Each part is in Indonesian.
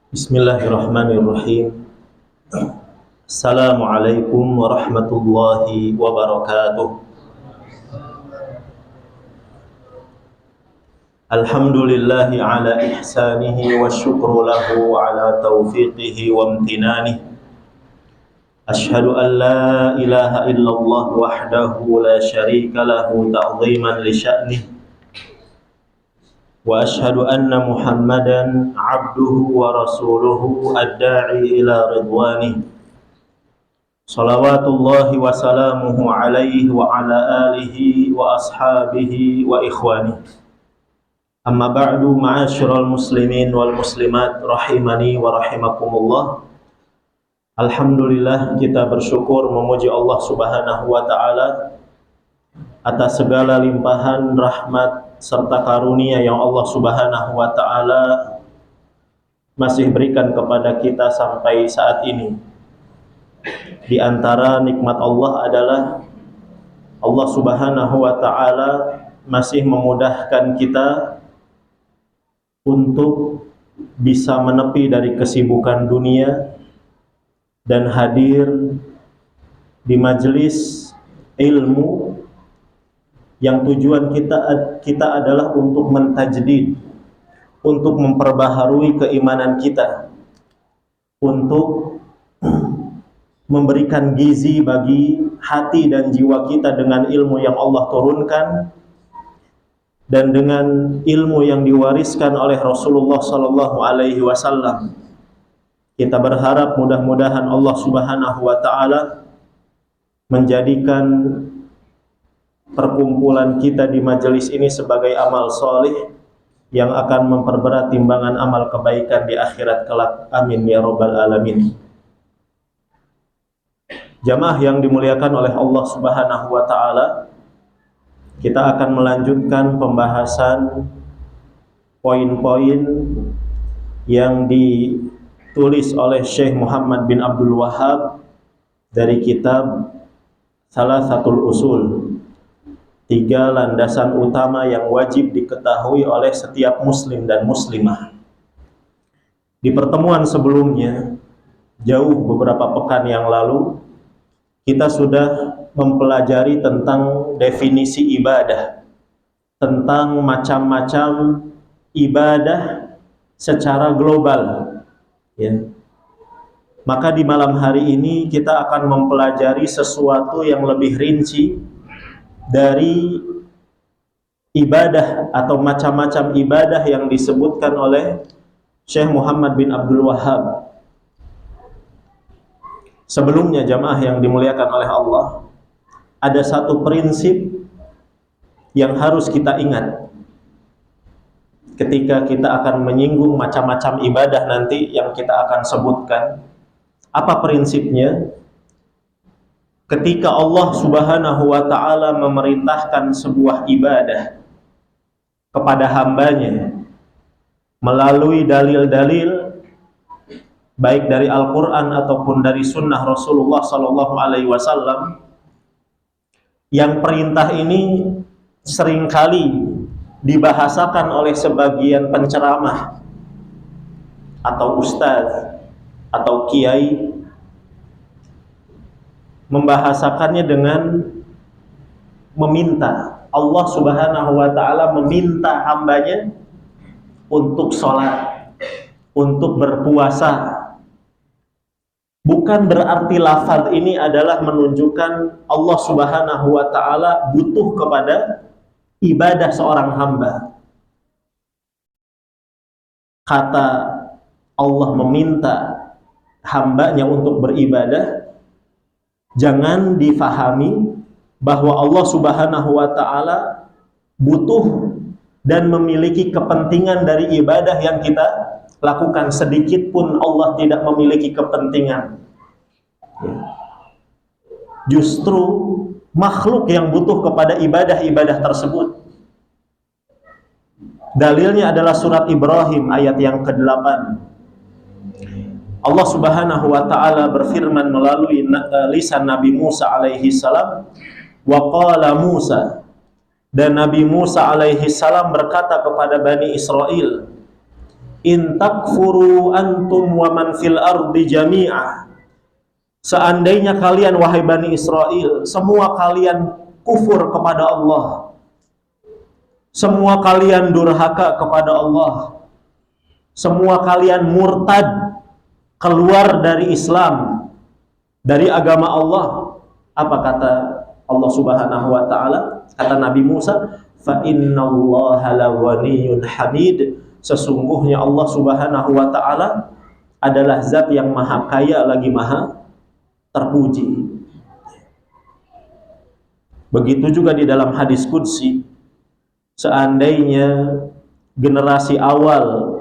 Bismillahirrahmanirrahim. Assalamualaikum warahmatullahi wabarakatuh. Alhamdulillahi ala ihsanihi wa syukru lahu ala taufiqihi wa amtinanihi. Ashhadu an la ilaha illallah wahdahu la syarika lahu ta'ziman li sya'nihi. Wa ashhadu anna Muhammadan abduhu wa rasuluhu ad-da'i ila ridwanih. Salawatullahi wa salamuhu alaihi wa ala alihi wa ashabihi wa ikhwanih. Amma ba'du, ma'asyiral muslimin wal muslimat rahimani wa rahimakumullah. Alhamdulillah, kita bersyukur memuji Allah Subhanahu wa taala atas segala limpahan rahmat serta karunia yang Allah Subhanahu wa taala masih berikan kepada kita sampai saat ini. Di antara nikmat Allah adalah Allah Subhanahu wa taala masih memudahkan kita untuk bisa menepi dari kesibukan dunia dan hadir di majelis ilmu yang tujuan kita adalah untuk mentajdid, untuk memperbaharui keimanan kita, untuk memberikan gizi bagi hati dan jiwa kita dengan ilmu yang Allah turunkan dan dengan ilmu yang diwariskan oleh Rasulullah sallallahu alaihi wasallam. Kita berharap mudah-mudahan Allah Subhanahu wa taala menjadikan perkumpulan kita di majelis ini sebagai amal solih yang akan memperberat timbangan amal kebaikan di akhirat kelak. Amin ya rabbal alamin. Jamaah yang dimuliakan oleh Allah Subhanahu wa taala, kita akan melanjutkan pembahasan poin-poin yang ditulis oleh Syekh Muhammad bin Abdul Wahhab dari kitab Salasatul Usul, 3 landasan utama yang wajib diketahui oleh setiap muslim dan muslimah. Di pertemuan sebelumnya, jauh beberapa pekan yang lalu, kita sudah mempelajari tentang definisi ibadah, tentang macam-macam ibadah secara global, ya. Maka di malam hari ini kita akan mempelajari sesuatu yang lebih rinci dari ibadah atau macam-macam ibadah yang disebutkan oleh Syekh Muhammad bin Abdul Wahhab. Sebelumnya, jamaah yang dimuliakan oleh Allah, ada satu prinsip yang harus kita ingat ketika kita akan menyinggung macam-macam ibadah nanti yang kita akan sebutkan. Apa prinsipnya? Ketika Allah Subhanahu wa ta'ala memerintahkan sebuah ibadah kepada hambanya melalui dalil-dalil baik dari Al-Quran ataupun dari sunnah Rasulullah sallallahu alaihi wasallam, yang perintah ini seringkali dibahasakan oleh sebagian penceramah atau ustaz atau kiai, membahasakannya dengan meminta. Allah Subhanahu wa ta'ala meminta hambanya untuk sholat, untuk berpuasa. Bukan berarti lafaz ini adalah menunjukkan Allah Subhanahu wa ta'ala butuh kepada ibadah seorang hamba. Kata Allah meminta hambanya untuk beribadah, jangan difahami bahwa Allah Subhanahu wa ta'ala butuh dan memiliki kepentingan dari ibadah yang kita lakukan. Sedikit pun Allah tidak memiliki kepentingan. Justru makhluk yang butuh kepada ibadah-ibadah tersebut. Dalilnya adalah surat Ibrahim ayat yang ke-8. Allah Subhanahu wa ta'ala berfirman melalui lisan Nabi Musa alaihi salam, wa qala Musa, dan Nabi Musa alaihi salam berkata kepada Bani Israel, In takfuru antum wa man fil ardi jami'ah. Seandainya kalian wahai Bani Israel, semua kalian kufur kepada Allah, semua kalian durhaka kepada Allah, semua kalian murtad, keluar dari Islam, dari agama Allah, apa kata Allah Subhanahu wa taala? Kata Nabi Musa, fa innallaha laghaniyyun hamid. Sesungguhnya Allah Subhanahu wa taala adalah zat yang maha kaya lagi maha terpuji. Begitu juga di dalam hadis qudsi, seandainya generasi awal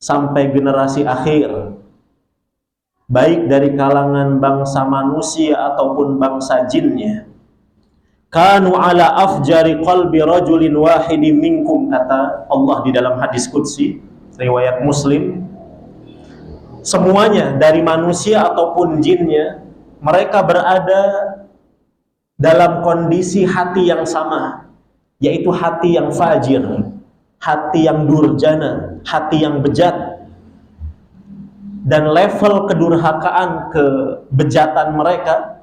sampai generasi akhir, baik dari kalangan bangsa manusia ataupun bangsa jinnya, kanu ala afjari qalbi rajulin wahidin minkum, kata Allah di dalam hadis qudsi riwayat Muslim, semuanya dari manusia ataupun jinnya, mereka berada dalam kondisi hati yang sama, yaitu hati yang fajir, hati yang durjana, hati yang bejat, dan level kedurhakaan, kebejatan mereka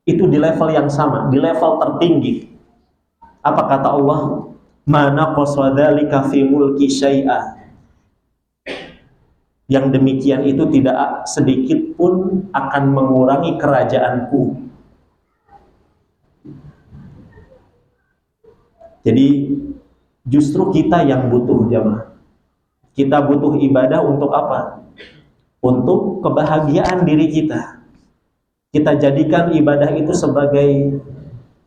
itu di level yang sama, di level tertinggi. Apa kata Allah? Mana qasadzalika fi mulki syai'a. Yang demikian itu tidak sedikit pun akan mengurangi kerajaanku. Jadi justru kita yang butuh jamaah. Kita butuh ibadah untuk apa? Untuk kebahagiaan diri kita. Kita jadikan ibadah itu sebagai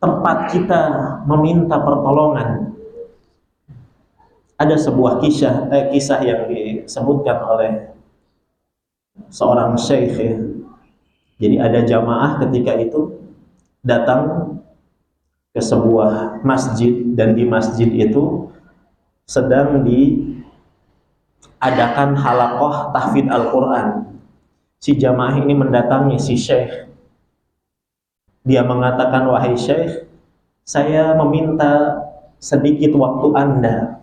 tempat kita meminta pertolongan. Ada sebuah kisah yang disebutkan oleh seorang syekh ya. Jadi ada jamaah ketika itu datang ke sebuah masjid, dan di masjid itu sedang diadakan halaqah tahfidz Al-Quran. Si jamaah ini mendatangi si syekh. Dia mengatakan, wahai syekh, saya meminta sedikit waktu Anda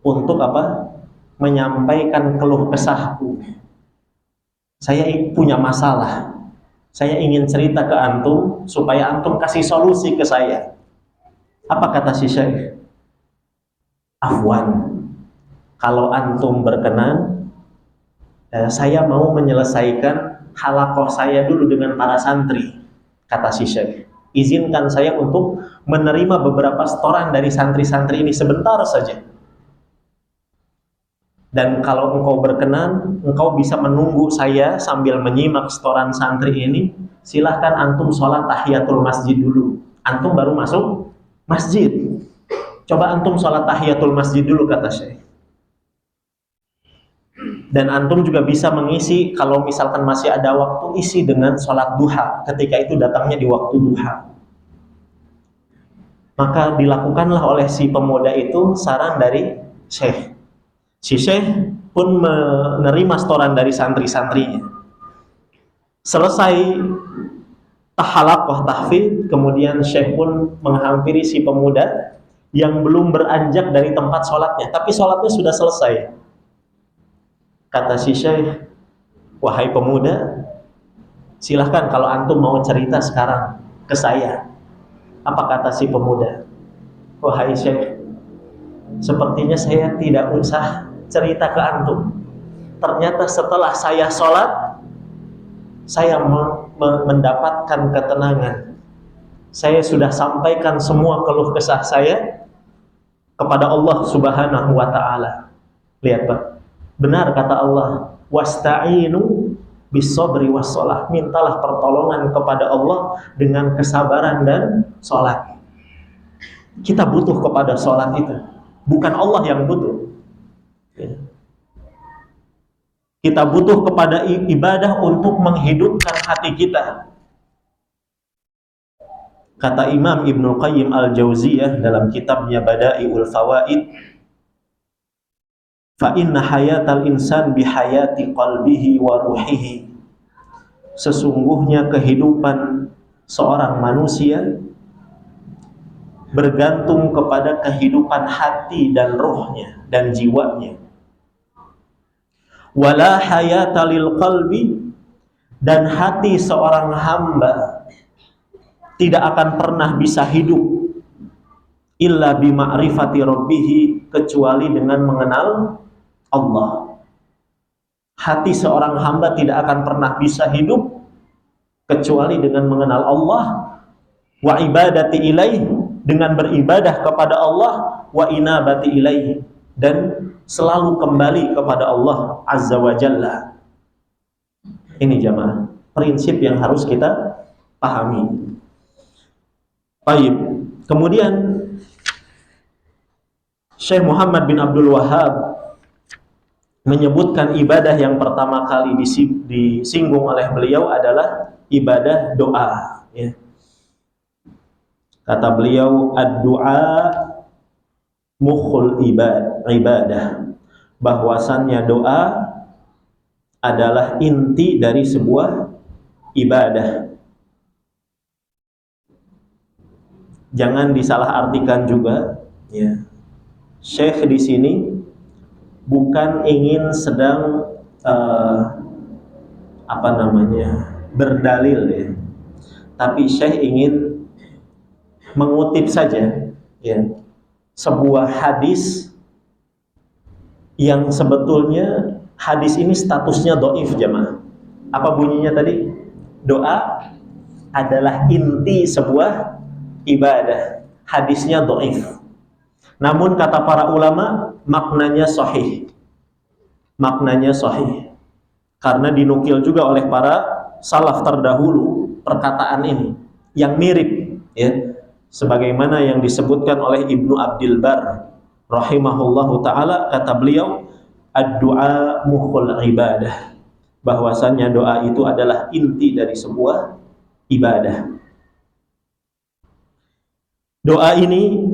untuk apa? Menyampaikan keluh kesahku. Saya punya masalah. Saya ingin cerita ke antum supaya antum kasih solusi ke saya. Apa kata si syekh? Afwan, kalau antum berkenan, saya mau menyelesaikan halaqah saya dulu dengan para santri. Kata si syekh, izinkan saya untuk menerima beberapa setoran dari santri-santri ini sebentar saja. Dan kalau engkau berkenan, engkau bisa menunggu saya sambil menyimak setoran santri ini. Silahkan antum sholat tahiyatul masjid dulu. Antum baru masuk masjid. Coba antum sholat tahiyatul masjid dulu, kata syekh. Dan antum juga bisa mengisi, kalau misalkan masih ada waktu, isi dengan sholat duha, ketika itu datangnya di waktu duha. Maka dilakukanlah oleh si pemuda itu saran dari syekh. Si syekh pun menerima setoran dari santri-santrinya. Selesai halaqah tahfidz, kemudian syekh pun menghampiri si pemuda yang belum beranjak dari tempat sholatnya, tapi sholatnya sudah selesai. Kata si syekh, wahai pemuda, silahkan kalau antum mau cerita sekarang ke saya. Apa kata si pemuda? Wahai syekh, sepertinya saya tidak usah cerita ke antum. Ternyata setelah saya sholat, saya mendapatkan ketenangan. Saya sudah sampaikan semua keluh kesah saya kepada Allah Subhanahu wa ta'ala. Lihat Pak, benar kata Allah, wasta'inu bis-sabri was-shalah. Mintalah pertolongan kepada Allah dengan kesabaran dan sholat. Kita butuh kepada sholat itu, bukan Allah yang butuh. Kita butuh kepada ibadah untuk menghidupkan hati kita. Kata Imam Ibnu Qayyim Al-Jauziyah dalam kitabnya Bada'iul Fawaid, fa inna hayatal insan bihayati qalbihi wa ruhihi. Sesungguhnya kehidupan seorang manusia bergantung kepada kehidupan hati dan rohnya dan jiwanya. wala hayata lil qalbi, dan hati seorang hamba tidak akan pernah bisa hidup illa bi ma'rifati rabbih, kecuali dengan mengenal Allah. Hati seorang hamba tidak akan pernah bisa hidup kecuali dengan mengenal Allah, wa ibadati ilaih, dengan beribadah kepada Allah, wa inabati ilaih, dan selalu kembali kepada Allah Azza wa Jalla. Ini jamaah, prinsip yang harus kita pahami. Baik, kemudian Syekh Muhammad bin Abdul Wahhab menyebutkan ibadah yang pertama kali disinggung oleh beliau adalah ibadah doa, ya. Kata beliau, ad-du'a mukhul ibadah, bahwasannya doa adalah inti dari sebuah ibadah. Jangan disalahartikan juga, ya. Syekh di sini bukan ingin sedang berdalil, ya. Tapi Syekh ingin mengutip saja, ya, sebuah hadis yang sebetulnya hadis ini statusnya dhaif, jemaah. Apa bunyinya tadi? Doa adalah inti sebuah ibadah. Hadisnya dhaif. Namun kata para ulama, maknanya sahih. Maknanya sahih. Karena dinukil juga oleh para salaf terdahulu perkataan ini yang mirip, ya. Sebagaimana yang disebutkan oleh Ibnu Abdil Bar rahimahullahu ta'ala, kata beliau, ad-du'a mukhul ibadah, bahwasannya doa itu adalah inti dari sebuah ibadah. Doa ini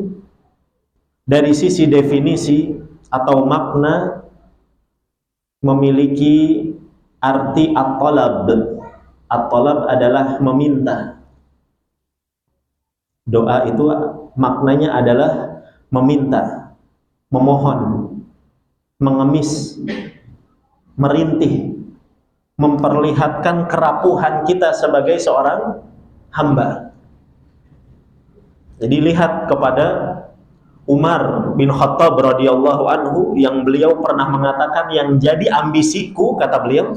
dari sisi definisi atau makna memiliki arti at-talab. At-talab adalah meminta. Doa itu maknanya adalah meminta, memohon, mengemis, merintih, memperlihatkan kerapuhan kita sebagai seorang hamba. Jadi lihat kepada Umar bin Khattab radhiyallahu anhu, yang beliau pernah mengatakan, yang jadi ambisiku, kata beliau,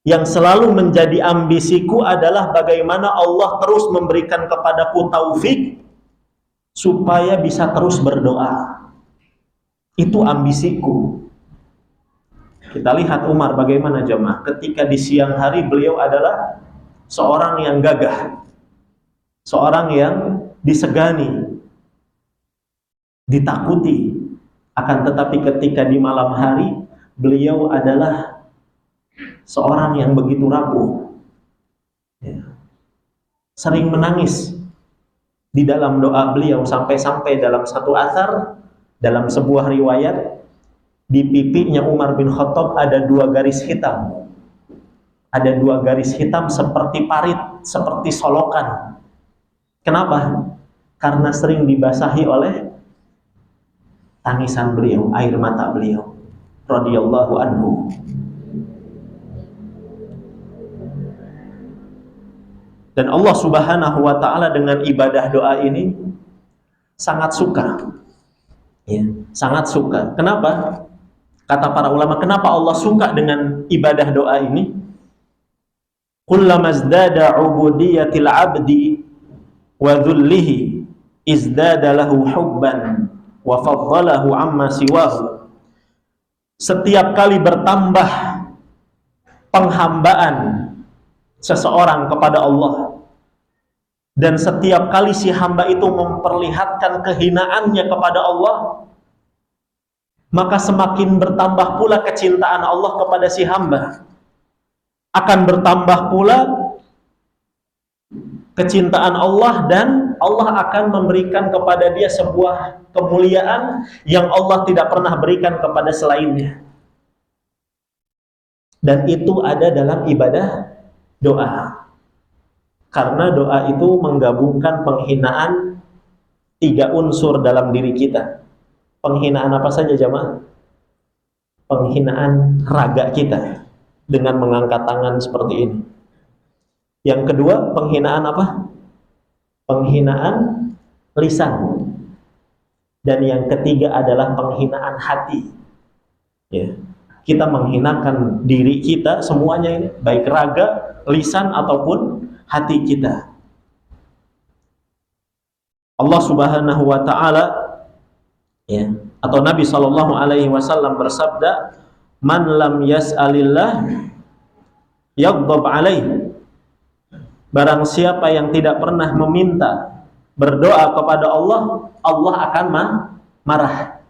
yang selalu menjadi ambisiku adalah bagaimana Allah terus memberikan kepadaku taufik supaya bisa terus berdoa. Itu ambisiku. Kita lihat Umar bagaimana, jemaah, ketika di siang hari beliau adalah seorang yang gagah, seorang yang disegani, ditakuti. Akan tetapi ketika di malam hari beliau adalah seorang yang begitu rapuh, ya. Sering menangis di dalam doa beliau, sampai-sampai dalam satu atsar, dalam sebuah riwayat, di pipinya Umar bin Khattab ada 2 garis hitam. Ada 2 garis hitam seperti parit, seperti solokan. Kenapa? Karena sering dibasahi oleh tangisan beliau, air mata beliau radhiyallahu anhu. Dan Allah Subhanahu wa ta'ala dengan ibadah doa ini sangat suka, ya, sangat suka. Kenapa? Kata para ulama, kenapa Allah suka dengan ibadah doa ini? Kullama izdada ubudiyatil abdi wa dhullihi izdada lahu hubban wa faddalahu amma siwahu. Setiap kali bertambah penghambaan seseorang kepada Allah, dan setiap kali si hamba itu memperlihatkan kehinaannya kepada Allah, maka semakin bertambah pula kecintaan Allah kepada si hamba. Akan bertambah pula kecintaan Allah, dan Allah akan memberikan kepada dia sebuah kemuliaan yang Allah tidak pernah berikan kepada selainnya. Dan itu ada dalam ibadah doa. Karena doa itu menggabungkan penghinaan 3 unsur dalam diri kita. Penghinaan apa saja, jamaah? penghinaan raga kita dengan mengangkat tangan seperti ini. Yang kedua, penghinaan apa? Penghinaan lisan. Dan yang ketiga adalah penghinaan hati. Ya. Kita menghinakan diri kita semuanya ini, baik raga, lisan ataupun hati kita. Allah Subhanahu wa taala, ya, atau Nabi sallallahu alaihi wasallam bersabda, "Man lam yas'alillah yaghdab alaih." Barang siapa yang tidak pernah meminta, berdoa kepada Allah, Allah akan marah.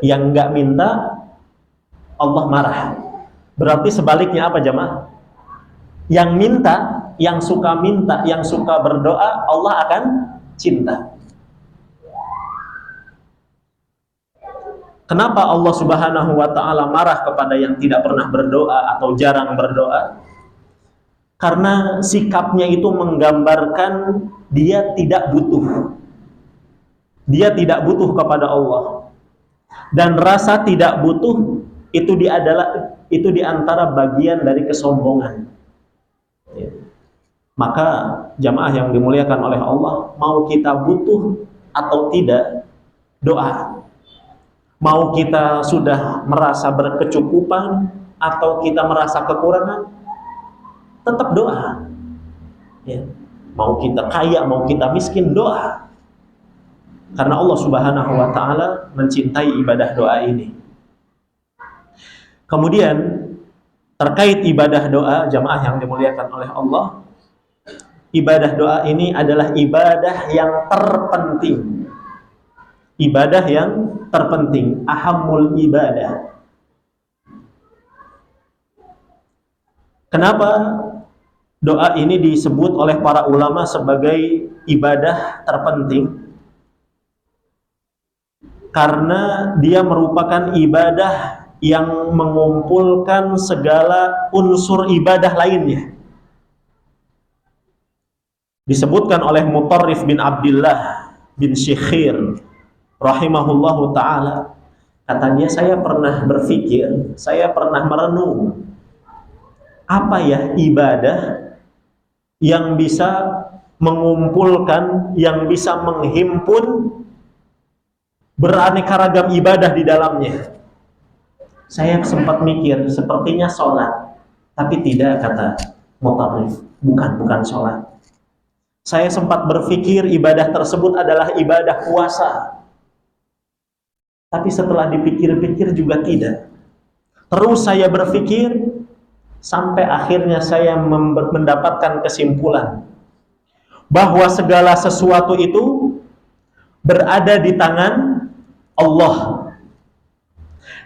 Yang enggak minta, Allah marah. Berarti sebaliknya apa jamaah? Yang minta, yang suka minta, yang suka berdoa, Allah akan cinta. Kenapa Allah Subhanahu wa taala marah kepada yang tidak pernah berdoa atau jarang berdoa? Karena sikapnya itu menggambarkan dia tidak butuh. Dia tidak butuh kepada Allah. Dan rasa tidak butuh itu di antara bagian dari kesombongan. Ya. Maka jamaah yang dimuliakan oleh Allah, mau kita butuh atau tidak, doa. Mau kita sudah merasa berkecukupan atau kita merasa kekurangan, tetap doa. Ya. Mau kita kaya, mau kita miskin, doa. Karena Allah Subhanahu wa taala mencintai ibadah doa ini. Kemudian terkait ibadah doa, jamaah yang dimuliakan oleh Allah, ibadah doa ini adalah ibadah yang terpenting. Ibadah yang terpenting, ahammul ibadah. Kenapa doa ini disebut oleh para ulama sebagai ibadah terpenting? Karena dia merupakan ibadah yang mengumpulkan segala unsur ibadah lainnya. Disebutkan oleh Mutarrif bin Abdullah bin Syikhir rahimahullahu ta'ala, katanya, saya pernah berpikir, saya pernah merenung, apa ya ibadah yang bisa mengumpulkan, yang bisa menghimpun beraneka ragam ibadah di dalamnya. Saya sempat mikir, sepertinya sholat. Tapi tidak, kata Mutarrif, bukan sholat. Saya sempat berpikir ibadah tersebut adalah ibadah puasa. Tapi setelah dipikir-pikir juga tidak. Terus saya berpikir, sampai akhirnya saya mendapatkan kesimpulan bahwa segala sesuatu itu berada di tangan Allah.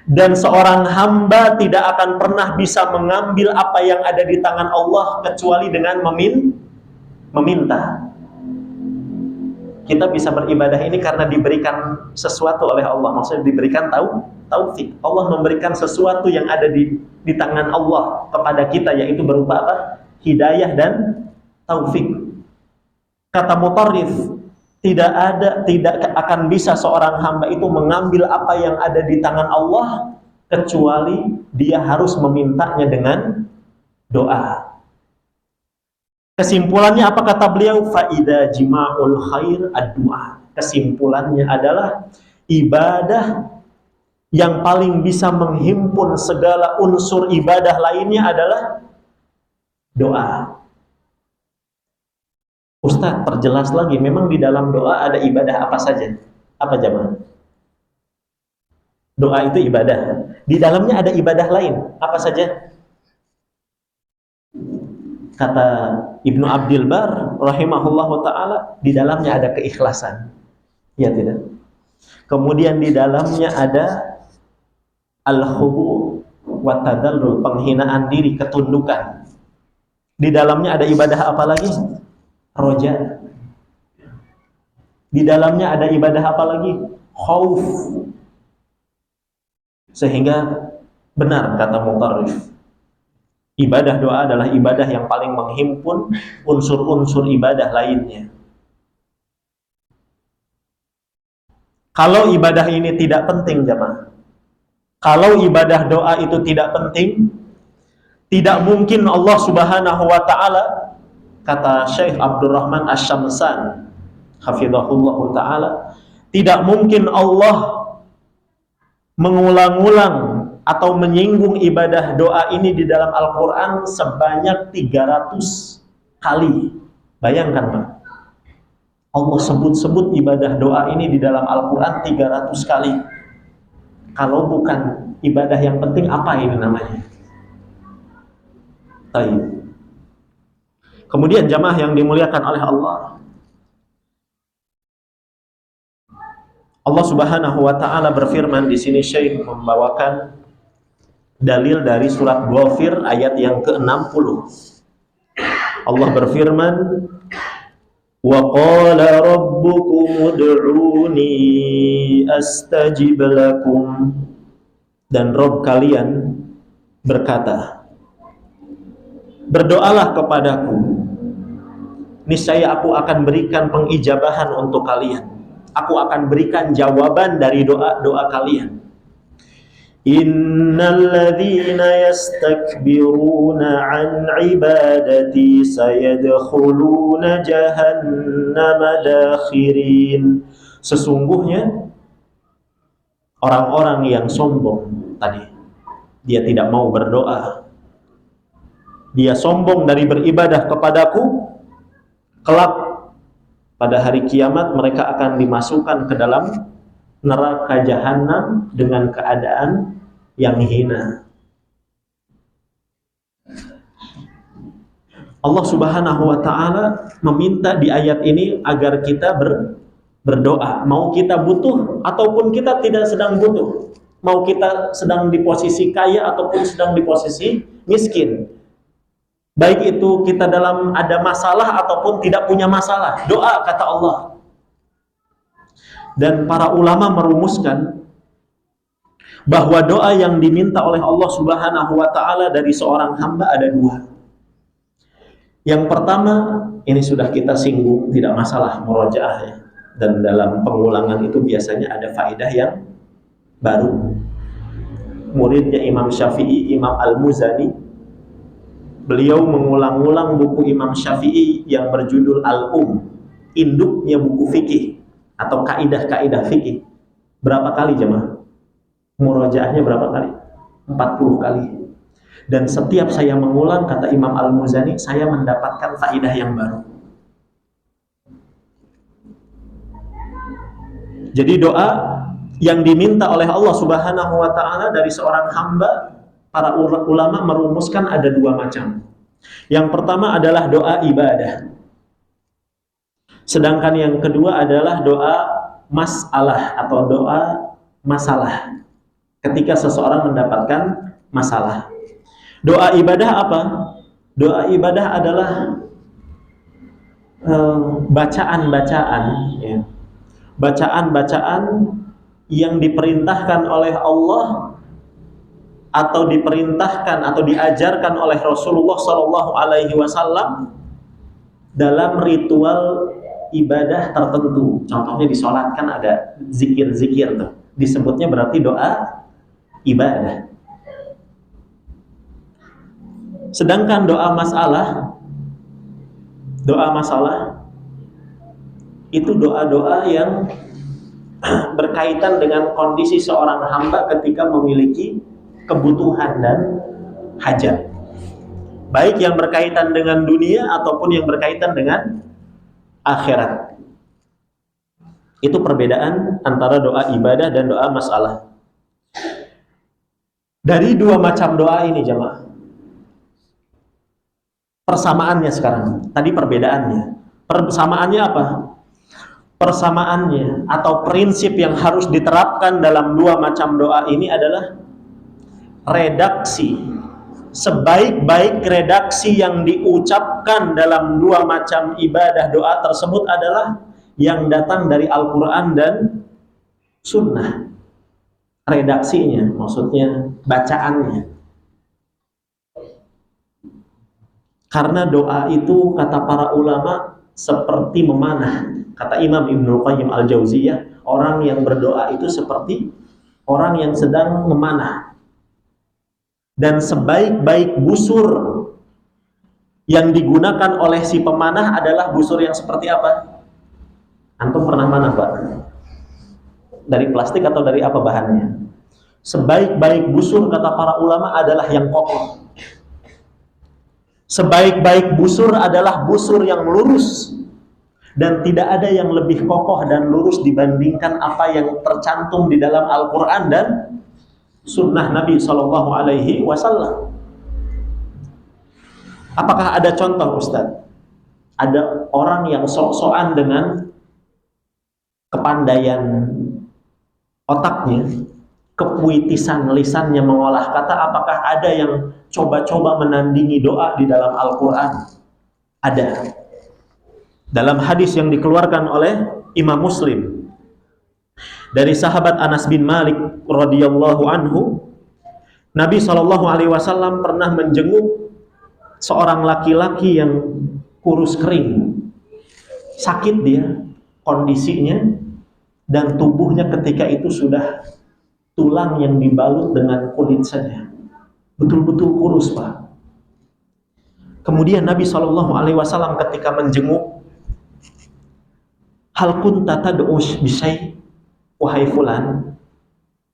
Dan seorang hamba tidak akan pernah bisa mengambil apa yang ada di tangan Allah kecuali dengan meminta. Kita bisa beribadah ini karena diberikan sesuatu oleh Allah. Maksudnya diberikan taufik. Allah memberikan sesuatu yang ada di tangan Allah kepada kita, yaitu berupa apa? Hidayah dan taufik. Kata Mutarrif, tidak akan bisa seorang hamba itu mengambil apa yang ada di tangan Allah kecuali dia harus memintanya dengan doa. Kesimpulannya apa kata beliau? Faida jima'ul khair ad-du'a. Kesimpulannya adalah ibadah yang paling bisa menghimpun segala unsur ibadah lainnya adalah doa. Ustaz, perjelas lagi, memang di dalam doa ada ibadah apa saja? Apa jamaah? Doa itu ibadah. Di dalamnya ada ibadah lain. Apa saja? Kata Ibnu Abdul Bar rahimahullahu ta'ala, di dalamnya ada keikhlasan. Ya tidak? Kemudian di dalamnya ada al-khubu' wa tadallul, penghinaan diri, ketundukan. Di dalamnya ada ibadah apa lagi? Roja. Di dalamnya ada ibadah apa lagi? Khauf. Sehingga benar kata Mutarrif, ibadah doa adalah ibadah yang paling menghimpun unsur-unsur ibadah lainnya. Kalau ibadah ini tidak penting jamaah, Kalau ibadah doa itu tidak penting, tidak mungkin Allah Subhanahu wa taala, kata Syekh Abdurrahman Asy-Syamsan hafizahullah taala, tidak mungkin Allah mengulang-ulang atau menyinggung ibadah doa ini di dalam Al-Qur'an sebanyak 300 kali. Bayangkan, Pak. Allah sebut-sebut ibadah doa ini di dalam Al-Qur'an 300 kali. Kalau bukan ibadah yang penting, apa ini namanya? Baik. Kemudian jamaah yang dimuliakan oleh Allah, Allah Subhanahu wa taala berfirman di sini, Syekh membawakan dalil dari surat Ghafir ayat yang ke-60. Allah berfirman, wa qala rabbukum ud'uni astajib lakum, dan Rabb kalian berkata, berdoalah kepadaku, niscaya aku akan berikan pengijabahan untuk kalian. Aku akan berikan jawaban dari doa-doa kalian. Innal ladzina yastakbiruna an ibadati sayadkhuluna jahannama dakhirin. Sesungguhnya orang-orang yang sombong tadi, dia tidak mau berdoa, dia sombong dari beribadah kepadaku, kelak pada hari kiamat mereka akan dimasukkan ke dalam neraka jahanam dengan keadaan yang hina. Allah Subhanahu wa taala meminta di ayat ini agar kita berdoa, mau kita butuh ataupun kita tidak sedang butuh, mau kita sedang di posisi kaya ataupun sedang di posisi miskin, baik itu kita dalam ada masalah ataupun tidak punya masalah, doa, kata Allah. Dan para ulama merumuskan bahwa doa yang diminta oleh Allah Subhanahu wa taala dari seorang hamba ada dua. Yang pertama, ini sudah kita singgung, tidak masalah murojaah ya. Dan dalam pengulangan itu biasanya ada faedah yang baru. Muridnya Imam Syafi'i, Imam Al-Muzani, beliau mengulang-ulang buku Imam Syafi'i yang berjudul Al-Um, induknya buku fikih atau kaidah-kaidah fikih. Berapa kali jemaah? Murojaahnya berapa kali? 40 kali. Dan setiap saya mengulang, kata Imam Al-Muzani, saya mendapatkan faedah yang baru. Jadi doa yang diminta oleh Allah Subhanahu wa taala dari seorang hamba, para ulama merumuskan ada dua macam. Yang pertama adalah doa ibadah. Sedangkan yang kedua adalah doa masalah atau doa masalah. Ketika seseorang mendapatkan masalah. Doa ibadah apa? Doa ibadah adalah bacaan-bacaan, ya. Bacaan-bacaan yang diperintahkan oleh Allah atau diperintahkan atau diajarkan oleh Rasulullah Shallallahu Alaihi Wasallam dalam ritual ibadah tertentu. Contohnya disolatkan ada zikir-zikir tuh, disebutnya berarti doa ibadah. Sedangkan doa masalah itu doa-doa yang berkaitan dengan kondisi seorang hamba ketika memiliki kebutuhan dan hajat, baik yang berkaitan dengan dunia ataupun yang berkaitan dengan akhirat. Itu perbedaan antara doa ibadah dan doa masalah. Dari dua macam doa ini jemaah, persamaannya sekarang. Tadi perbedaannya. Persamaannya apa? Persamaannya atau prinsip yang harus diterapkan dalam dua macam doa ini adalah redaksi. Sebaik-baik redaksi yang diucapkan dalam dua macam ibadah doa tersebut adalah yang datang dari Al-Quran dan Sunnah. Redaksinya, maksudnya bacaannya. Karena doa itu, kata para ulama, seperti memanah. Kata Imam Ibnu Qayyim Al-Jauziyah, orang yang berdoa itu seperti orang yang sedang memanah. Dan sebaik-baik busur yang digunakan oleh si pemanah adalah busur yang seperti apa? Antum pernah manah, Pak? Dari plastik atau dari apa bahannya? Sebaik-baik busur kata para ulama adalah yang kokoh. Sebaik-baik busur adalah busur yang lurus. Dan tidak ada yang lebih kokoh dan lurus dibandingkan apa yang tercantum di dalam Al-Quran dan sunnah Nabi SAW. Apakah ada contoh, Ustaz? Ada orang yang sok-sokan dengan kepandaian otaknya, kepuitisan lisannya mengolah kata, apakah ada yang coba-coba menandingi doa di dalam Al-Quran? Ada. Dalam hadis yang dikeluarkan oleh Imam Muslim dari sahabat Anas bin Malik radhiyallahu anhu, Nabi SAW pernah menjenguk seorang laki-laki yang kurus kering. Sakit dia kondisinya, dan tubuhnya ketika itu sudah tulang yang dibalut dengan kulit saja. Betul-betul kurus, Pak. Kemudian Nabi SAW ketika menjenguk, hal kunta tad'u bisyai, wahai fulan,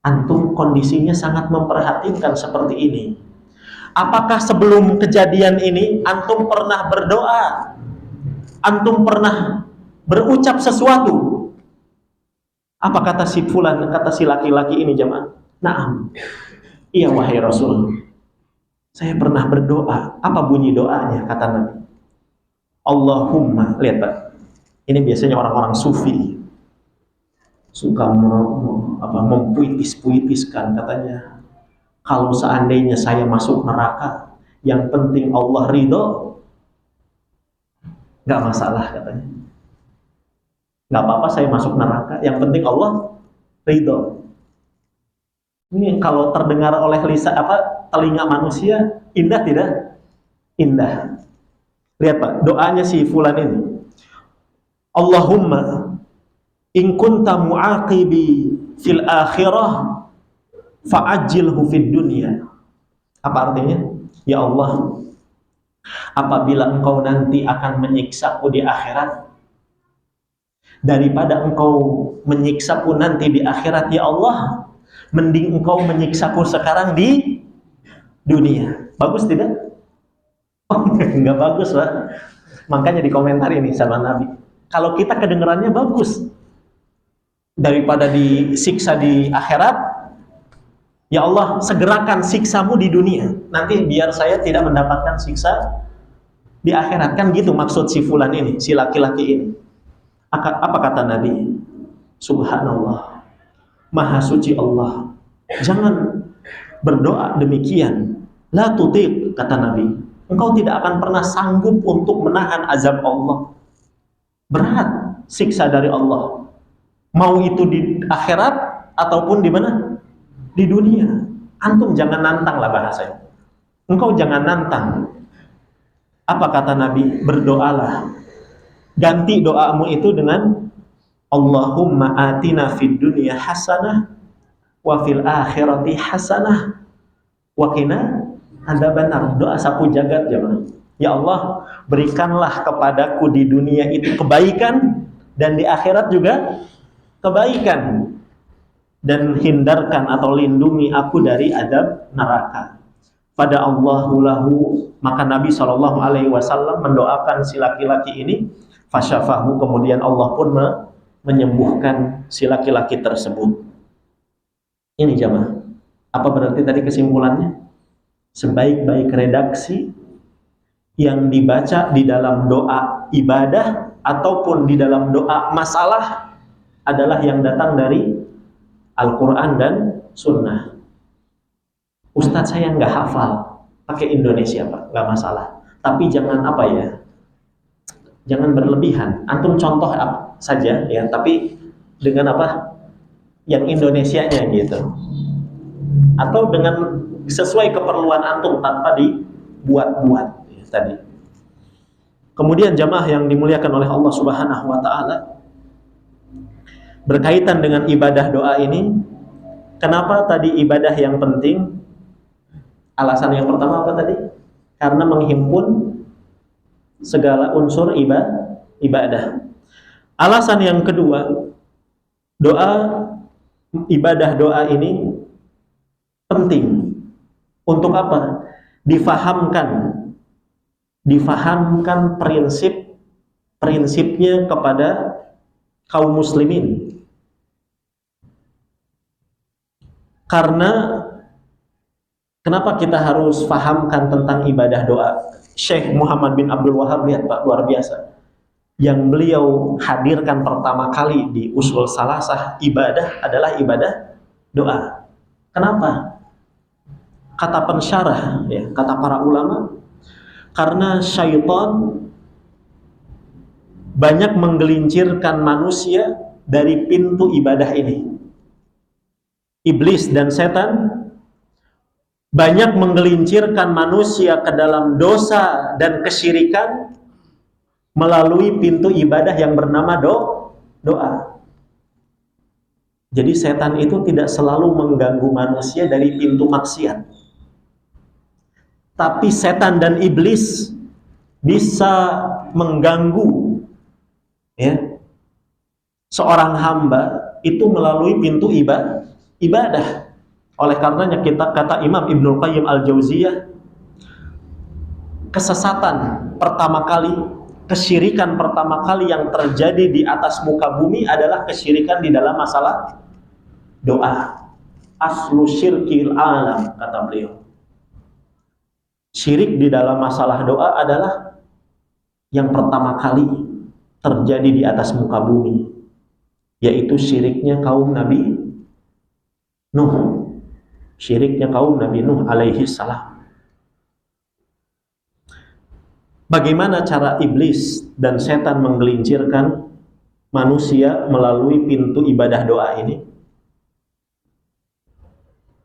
antum kondisinya sangat memperhatikan seperti ini. Apakah sebelum kejadian ini antum pernah berdoa? Antum pernah berucap sesuatu? Apa kata si fulan, kata si laki-laki ini jemaah? Naam. Iya wahai Rasul. Saya pernah berdoa. Apa bunyi doanya? Kata Nabi. Allahumma, lihat Pak. Ini biasanya orang-orang sufi suka mempuitis-puitiskan, katanya, kalau seandainya saya masuk neraka, yang penting Allah ridho, nggak masalah katanya. Nggak apa-apa saya masuk neraka, yang penting Allah ridho. Ini kalau terdengar oleh telinga manusia, indah tidak? Indah. Lihat Pak, doanya si fulan ini. Allahumma in kunta mu'aqibi fil akhirah fa'ajilhu fid dunya. Apa artinya? Ya Allah, apabila engkau nanti akan menyiksaku di akhirat, daripada engkau menyiksaku nanti di akhirat, ya Allah, mending engkau menyiksaku sekarang di dunia. Bagus tidak? Oh, enggak bagus, Pak. Makanya di komentar ini sama Nabi, kalau kita kedengarannya bagus, daripada disiksa di akhirat, ya Allah, segerakan siksamu di dunia, nanti biar saya tidak mendapatkan siksa di akhirat. Kan gitu maksud si fulan ini, si laki-laki ini. Apa kata Nabi? Subhanallah, Maha suci Allah, jangan berdoa demikian. La tutik, kata Nabi, engkau tidak akan pernah sanggup untuk menahan azab Allah. Berat siksa dari Allah, mau itu di akhirat ataupun di mana? Di dunia. Antum jangan nantang lah bahasanya. Engkau jangan nantang. Apa kata Nabi? Berdoalah. Ganti doamu itu dengan Allahumma atina fid dunya hasanah wa fil akhirati hasanah wa qina adzabannar. Doa sapu jagat jemaah. Ya Allah, berikanlah kepadaku di dunia itu kebaikan, dan di akhirat juga kebaikan, dan hindarkan atau lindungi aku dari azab neraka. Pada Allahu lahu, maka Nabi SAW mendoakan si laki-laki ini, fasyafahu, kemudian Allah pun menyembuhkan si laki-laki tersebut. Ini jamaah. Apa berarti tadi kesimpulannya? Sebaik-baik redaksi yang dibaca di dalam doa ibadah ataupun di dalam doa masalah adalah yang datang dari Al-Quran dan Sunnah. Ustadz saya nggak hafal, pakai Indonesia Pak, nggak masalah. Tapi jangan jangan berlebihan. Antum contoh saja ya, tapi dengan yang Indonesianya gitu. Atau dengan sesuai keperluan antum tanpa dibuat-buat ya, tadi. Kemudian jamaah yang dimuliakan oleh Allah Subhanahu wa taala, berkaitan dengan ibadah doa ini, Kenapa tadi ibadah yang penting? Alasan yang pertama apa tadi? Karena menghimpun segala unsur ibadah. Alasan yang kedua, doa, ibadah doa ini penting. Untuk apa? Difahamkan prinsipnya kepada kaum muslimin. Karena kenapa kita harus fahamkan tentang ibadah doa? Syekh Muhammad bin Abdul Wahab, lihat Pak, luar biasa. Yang beliau hadirkan pertama kali di Ushul Salasah, ibadah adalah ibadah doa. Kenapa? Kata pensyarah, ya, kata para ulama, karena syaitan banyak menggelincirkan manusia dari pintu ibadah ini. Iblis dan setan banyak menggelincirkan manusia ke dalam dosa dan kesyirikan melalui pintu ibadah yang bernama doa. Jadi setan itu tidak selalu mengganggu manusia dari pintu maksiat. Tapi setan dan iblis bisa mengganggu, ya, seorang hamba itu melalui pintu ibadah. Oleh karenanya kita kata Imam Ibnul Qayyim Al-Jauziyah, kesesatan pertama kali, kesyirikan pertama kali yang terjadi di atas muka bumi adalah kesyirikan di dalam masalah doa. Aslu syirkil alam, kata beliau. Syirik di dalam masalah doa adalah yang pertama kali terjadi di atas muka bumi, yaitu syiriknya kaum Nabi Nuh. Syiriknya kaum Nabi Nuh alaihi salam. Bagaimana cara iblis dan setan menggelincirkan manusia melalui pintu ibadah doa ini?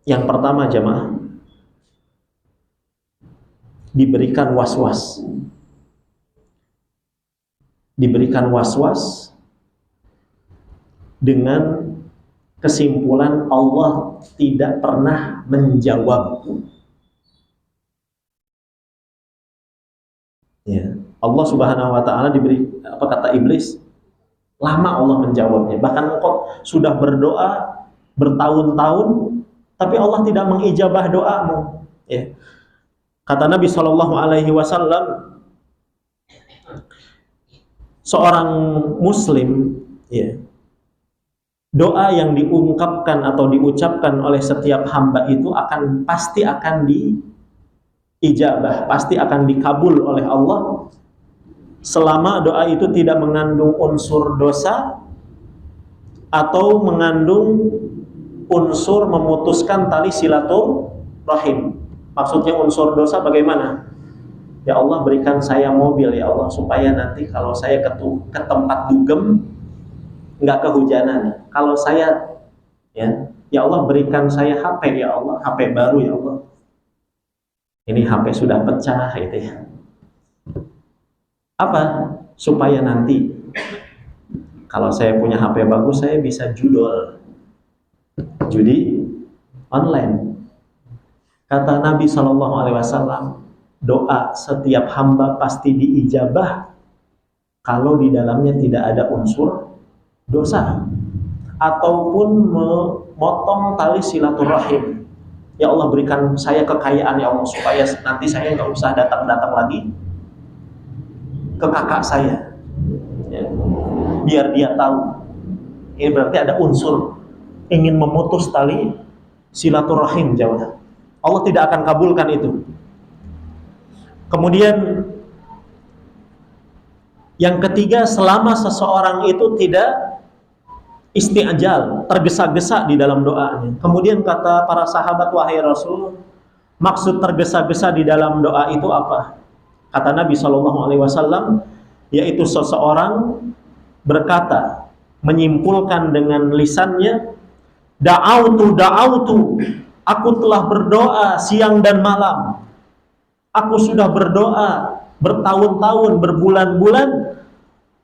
Yang pertama, jamaah, diberikan was-was. Diberikan was-was dengan kesimpulan Allah tidak pernah menjawab. Ya, Allah Subhanahu wa taala diberi, apa kata iblis? Lama Allah menjawabnya. Bahkan engkau sudah berdoa bertahun-tahun tapi Allah tidak mengijabah doamu. Ya. Kata Nabi Shallallahu alaihi wasallam, seorang muslim, ya, doa yang diungkapkan atau diucapkan oleh setiap hamba itu pasti akan diijabah, pasti akan dikabul oleh Allah selama doa itu tidak mengandung unsur dosa atau mengandung unsur memutuskan tali silaturahim. Maksudnya unsur dosa bagaimana? Ya Allah, berikan saya mobil ya Allah, supaya nanti kalau saya ke tempat dugem nggak kehujanan. Kalau saya, ya Allah, berikan saya HP ya Allah, HP baru ya Allah. Ini HP sudah pecah gitu ya. Apa? Supaya nanti kalau saya punya HP bagus, saya bisa judi online. Kata Nabi SAW, doa setiap hamba pasti diijabah kalau di dalamnya tidak ada unsur dosa ataupun memotong tali silaturahim. Ya Allah, berikan saya kekayaan ya Allah, supaya nanti saya nggak usah datang-datang lagi ke kakak saya, ya, biar dia tahu. Ini berarti ada unsur ingin memutus tali silaturahim, jawab. Allah tidak akan kabulkan itu. Kemudian yang ketiga, selama seseorang itu tidak isti'jal, tergesa-gesa di dalam doanya. Kemudian kata para sahabat, wahai Rasul, maksud tergesa-gesa di dalam doa itu apa? Kata Nabi SAW, yaitu seseorang berkata, menyimpulkan dengan lisannya, da'autu, aku telah berdoa siang dan malam. Aku sudah berdoa bertahun-tahun, berbulan-bulan,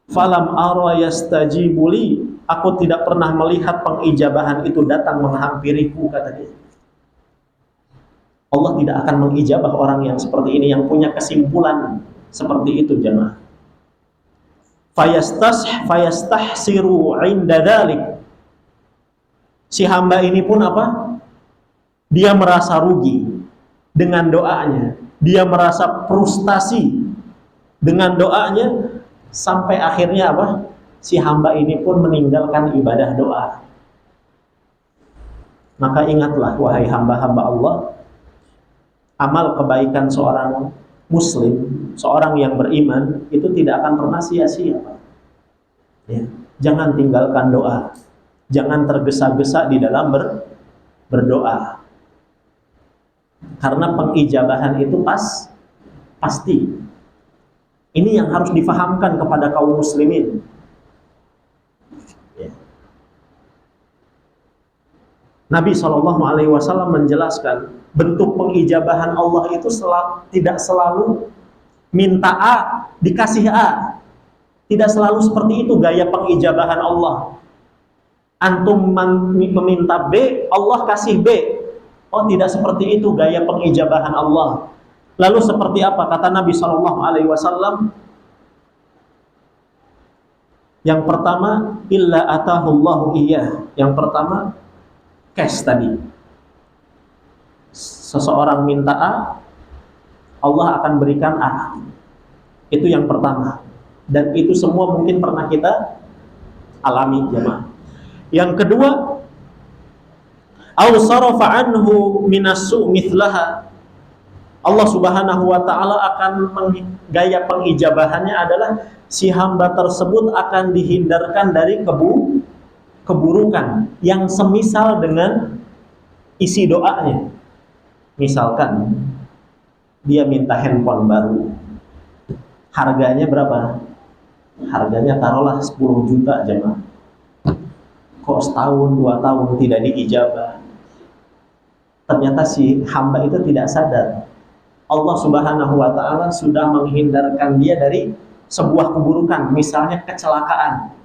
Falam ara yastajibuli, aku tidak pernah melihat pengijabahan itu datang menghampiriku, kata dia. Allah tidak akan mengijabah orang yang seperti ini, yang punya kesimpulan seperti itu, jemaah. Fayastahsiru inda dzalik. Si hamba ini pun apa? Dia merasa rugi dengan doanya. Dia merasa frustasi dengan doanya, sampai akhirnya apa? Si hamba ini pun meninggalkan ibadah doa. Maka ingatlah wahai hamba-hamba Allah, amal kebaikan seorang muslim, seorang yang beriman, itu tidak akan pernah sia-sia. Ya. Jangan tinggalkan doa. Jangan tergesa-gesa di dalam berdoa. Karena pengijabahan itu pasti. Ini yang harus difahamkan kepada kaum muslimin. Ya. Nabi SAW menjelaskan, bentuk pengijabahan Allah itu tidak selalu minta A, dikasih A. Tidak selalu seperti itu gaya pengijabahan Allah. Antum meminta B, Allah kasih B. Oh, tidak seperti itu gaya pengijabahan Allah. Lalu seperti apa? Kata Nabi SAW, yang pertama, illa atahullahu iyyah. Yang pertama, cash tadi. Seseorang minta A, Allah akan berikan A. Itu yang pertama. Dan itu semua mungkin pernah kita alami, jemaah. Yang kedua, au sarafa anhu minassu mithlaha. Allah Subhanahu wa taala akan gaya pengijabahannya adalah si hamba tersebut akan dihindarkan dari keburukan yang semisal dengan isi doanya. Misalkan dia minta handphone baru. Harganya berapa? Harganya taruhlah 10 juta, jemaah. Kok setahun, 2 tahun tidak diijabah? Ternyata si hamba itu tidak sadar. Allah Subhanahu wa ta'ala sudah menghindarkan dia dari sebuah keburukan, misalnya kecelakaan,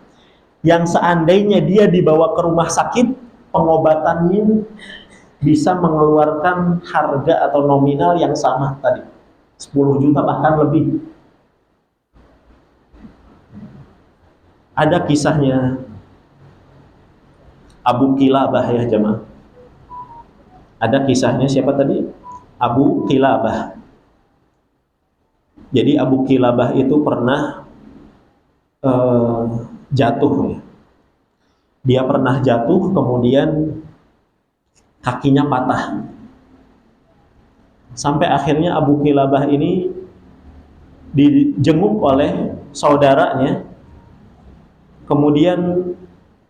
yang seandainya dia dibawa ke rumah sakit, pengobatannya bisa mengeluarkan harga atau nominal yang sama tadi, 10 juta bahkan lebih. Ada kisahnya Abu Kilabah, ya jemaah. Ada kisahnya siapa tadi? Abu Kilabah. Jadi Abu Kilabah itu pernah jatuh. Ya. Dia pernah jatuh, kemudian kakinya patah. Sampai akhirnya Abu Kilabah ini dijenguk oleh saudaranya. Kemudian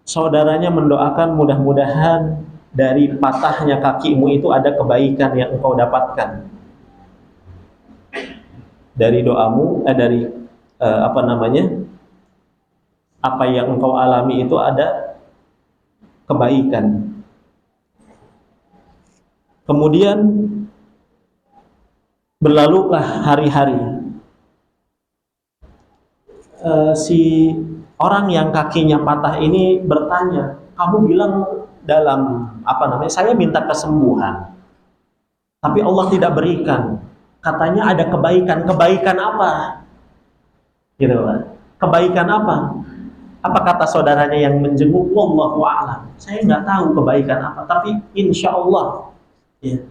saudaranya mendoakan, mudah-mudahan dari patahnya kakimu itu ada kebaikan yang engkau dapatkan. Dari doamu, apa yang engkau alami itu ada kebaikan. Kemudian berlalulah hari-hari. Si orang yang kakinya patah ini bertanya, kamu bilang dalam saya minta kesembuhan, tapi Allah tidak berikan. Katanya ada kebaikan. Kebaikan apa? Gitu kan? Kebaikan apa? Apa kata saudaranya yang menjenguk? Wallahu a'lam. Saya nggak tahu kebaikan apa, tapi insya Allah, ya,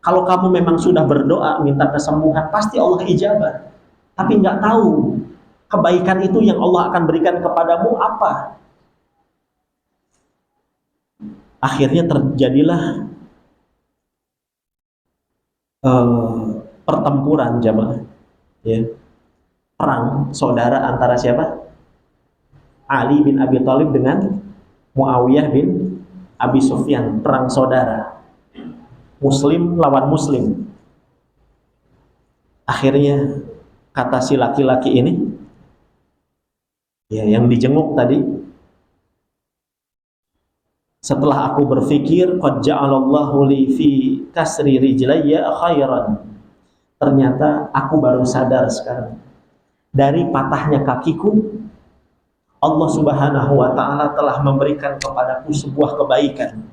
kalau kamu memang sudah berdoa minta kesembuhan, pasti Allah ijabah. Tapi nggak tahu kebaikan itu yang Allah akan berikan kepadamu apa. Akhirnya terjadilah pertempuran, jamaah, ya, perang saudara antara siapa? Ali bin Abi Thalib dengan Muawiyah bin Abi Sufyan, perang saudara, Muslim lawan Muslim. Akhirnya kata si laki-laki ini, ya, yang dijenguk tadi, setelah aku berpikir, qad ja'alallahu li fi kasri rijlayya khairan. Ternyata aku baru sadar sekarang, dari patahnya kakiku Allah Subhanahu wa taala telah memberikan kepadaku sebuah kebaikan.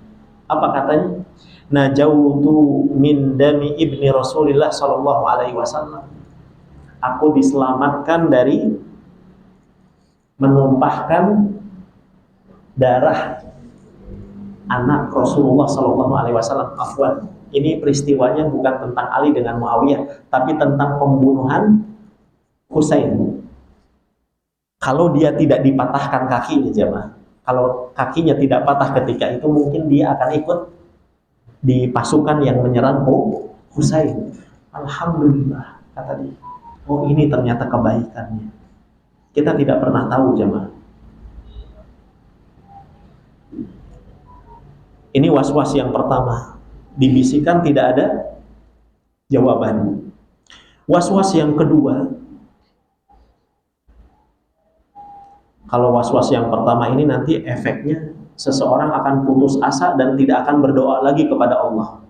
Apa katanya? Najautu min dami ibni Rasulillah sallallahu alaihi wasallam. Aku diselamatkan dari menumpahkan darah anak Rasulullah sallallahu alaihi wasallam. Afwan. Ini peristiwanya bukan tentang Ali dengan Muawiyah, tapi tentang pembunuhan Husain. Kalau dia tidak dipatahkan kakinya, jemaah, kalau kakinya tidak patah ketika itu, mungkin dia akan ikut di pasukan yang menyerang Husain. Alhamdulillah, kata dia. Oh, ini ternyata kebaikannya. Kita tidak pernah tahu, jemaah. Ini was-was yang pertama. Dibisikkan tidak ada jawaban. Was-was yang kedua, kalau was-was yang pertama ini nanti efeknya seseorang akan putus asa dan tidak akan berdoa lagi kepada Allah.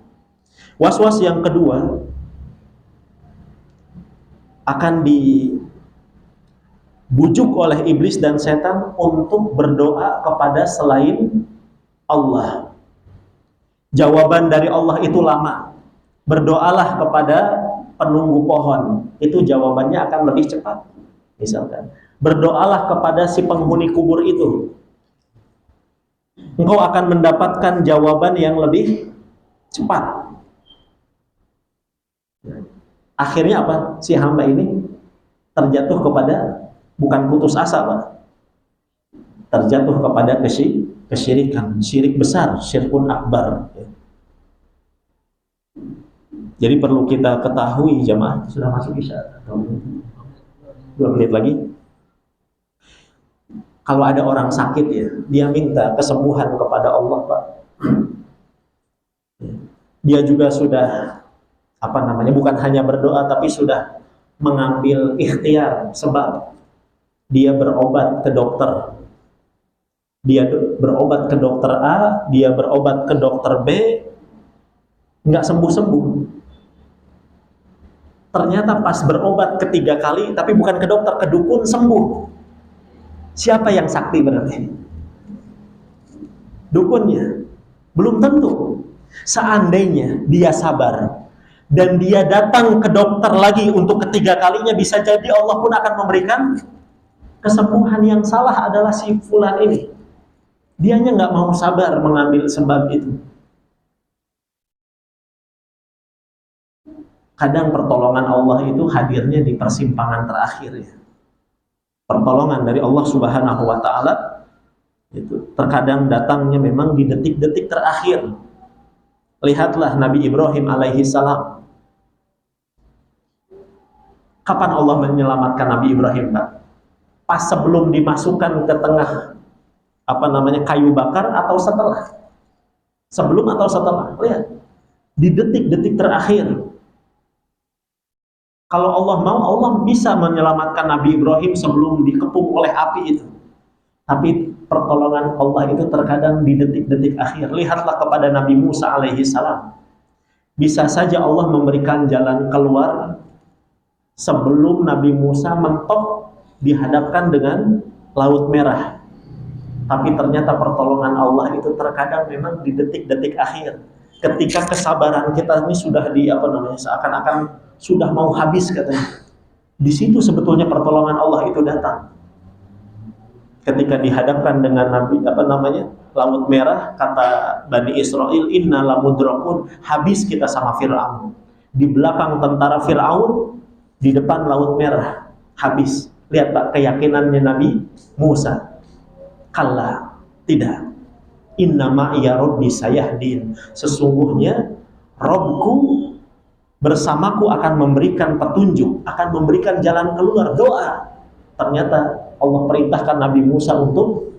Was-was yang kedua akan dibujuk oleh iblis dan setan untuk berdoa kepada selain Allah. Jawaban dari Allah itu lama. Berdoalah kepada penunggu pohon, itu jawabannya akan lebih cepat. Misalkan, berdoalah kepada si penghuni kubur itu, engkau akan mendapatkan jawaban yang lebih cepat. Akhirnya apa? Si hamba ini terjatuh kepada, bukan putus asa, Pak. Terjatuh kepada kesyirikan, syirik besar, syirkun akbar. Jadi perlu kita ketahui, jemaah, sudah masuk isya atau 2 menit lagi. Kalau ada orang sakit ya, dia minta kesembuhan kepada Allah, Pak. Dia juga sudah bukan hanya berdoa, tapi sudah mengambil ikhtiar, sebab dia berobat ke dokter. Dia berobat ke dokter A, dia berobat ke dokter B, nggak sembuh-sembuh. Ternyata pas berobat ketiga kali, tapi bukan ke dokter, ke dukun, sembuh. Siapa yang sakti berarti? Dukunnya. Belum tentu. Seandainya dia sabar dan dia datang ke dokter lagi untuk ketiga kalinya, bisa jadi Allah pun akan memberikan kesembuhan. Yang salah adalah si fulan ini. Dianya nggak mau sabar mengambil sebab itu. Kadang pertolongan Allah itu hadirnya di persimpangan terakhir ya. Pertolongan dari Allah Subhanahu wa taala itu terkadang datangnya memang di detik-detik terakhir. Lihatlah Nabi Ibrahim alaihi salam. Kapan Allah menyelamatkan Nabi Ibrahim, Pak? Pas sebelum dimasukkan ke tengah kayu bakar atau setelah? Sebelum atau setelah? Lihat. Di detik-detik terakhir. Kalau Allah mau, Allah bisa menyelamatkan Nabi Ibrahim sebelum dikepung oleh api itu. Tapi pertolongan Allah itu terkadang di detik-detik akhir. Lihatlah kepada Nabi Musa alaihi salam. Bisa saja Allah memberikan jalan keluar sebelum Nabi Musa mentok dihadapkan dengan Laut Merah. Tapi ternyata pertolongan Allah itu terkadang memang di detik-detik akhir. Ketika kesabaran kita ini sudah seakan-akan sudah mau habis katanya. Di situ sebetulnya pertolongan Allah itu datang. Ketika dihadapkan dengan Laut Merah, kata Bani Israel, inna lamudrakun, habis kita sama Fir'aun. Di belakang tentara Fir'aun, di depan Laut Merah, habis. Lihat Pak, keyakinannya Nabi Musa. Kalla, tidak. Inna ma'iya rabbi sayahdin. Sesungguhnya Robku bersamaku akan memberikan petunjuk, akan memberikan jalan keluar. Doa. Ternyata Allah perintahkan Nabi Musa untuk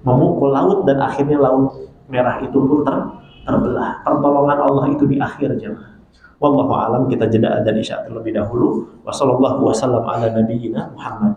memukul laut, dan akhirnya Laut Merah itu pun terbelah. Pertolongan Allah itu di akhir, jemaah. Wallahu a'lam. Kita jeda adzan isya terlebih dahulu. Wassallallahu wasallam ala nabiyyina Muhammad.